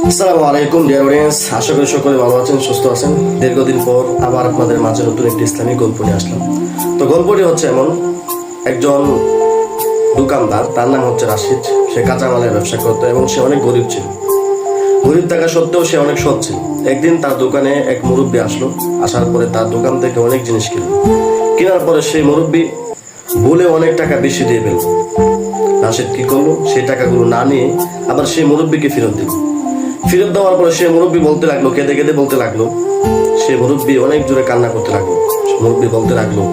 আসসালামু আলাইকুম dear audience, আশা করি সকলে ভালো আছেন, সুস্থ আছেন। দীর্ঘদিন পর আবার আপনাদের মাঝে নতুন একটি ইসলামিক গল্প নিয়ে আসলাম। তো গল্পটি হচ্ছে এমন, একজন দোকানদার, তার নাম হচ্ছে রাশিদ। সে কাঁচামালের ব্যবসা করতো এবং সে অনেক গরিব ছিল। গরিব থাকা সত্ত্বেও সে অনেক সৎ ছিল। একদিন তার দোকানে এক মুরব্বী আসলো। আসার পরে তার দোকান থেকে অনেক জিনিস কেনার পরে সেই মুরব্বী ভুলে অনেক টাকা বেশি দিয়ে ফেলল। রাশিদ কি করলো, সেই টাকাগুলো না নিয়ে আবার সেই মুরব্বীকে ফেরত দিল। ফেরত দেওয়ার পরে সে মুরব্বী বলতে লাগলো, কেঁদে কেঁদে বলতে লাগলো, সে মুরব্বী অনেক জোরে কান্না করতে লাগলো। মুরব্বী বলতে লাগলো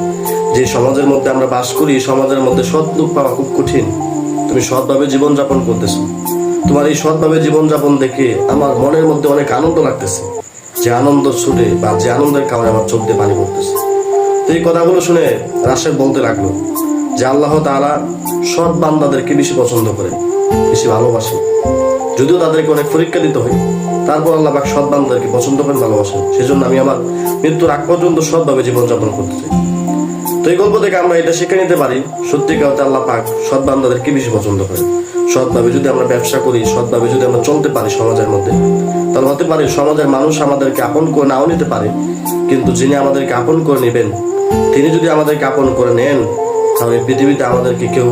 যে সমাজের মধ্যে আমরা বাস করি, সমাজের মধ্যে সৎ লোক পাওয়া খুব কঠিন। তুমি সৎভাবে জীবনযাপন করতেছো, তোমার এই সৎভাবে জীবনযাপন দেখে আমার মনের মধ্যে অনেক আনন্দ লাগতেছে। যে আনন্দ ছুটে বা যে আনন্দের কারণে আমার চোখ দিয়ে পানি পড়তেছে। তো এই কথাগুলো শুনে রাশেদ বলতে লাগলো যে আল্লাহ তাআলা সৎ বান্দাদেরকে বেশি পছন্দ করে, বেশি ভালোবাসে। যদিও তাদেরকে অনেক পরীক্ষা দিতে হয়, তারপর আল্লাহ পাক সৎ বান্দাদেরকে পছন্দ করেন, ভালোবাসেন। সেজন্য আমি আমার মৃত্যুর আগ পর্যন্ত সৎভাবে জীবনযাপন করতে চাই। তো এই গল্প থেকে আমরা এটা শিখে নিতে পারি, সত্যিকার অর্থে আল্লাহ পাক সৎ বান্দাদেরকে বেশি পছন্দ করে। সৎভাবে যদি আমরা ব্যবসা করি, সৎভাবে যদি আমরা চলতে পারি সমাজের মধ্যে, তাহলে হতে পারে সমাজের মানুষ আমাদেরকে আপন করে নাও নিতে পারে, কিন্তু যিনি আমাদেরকে আপন করে নেবেন, তিনি যদি আমাদেরকে আপন করে নেন, তাহলে পৃথিবীতে আমাদেরকে কেউ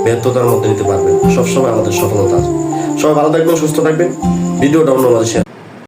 ব্যর্থতার মধ্যে নিতে পারবে। সবসময় আমাদের সফলতা আছে। সবাই ভালো থাকবেন, সুস্থ থাকবেন। ভিডিওটা অন্য মাঝে শেয়ার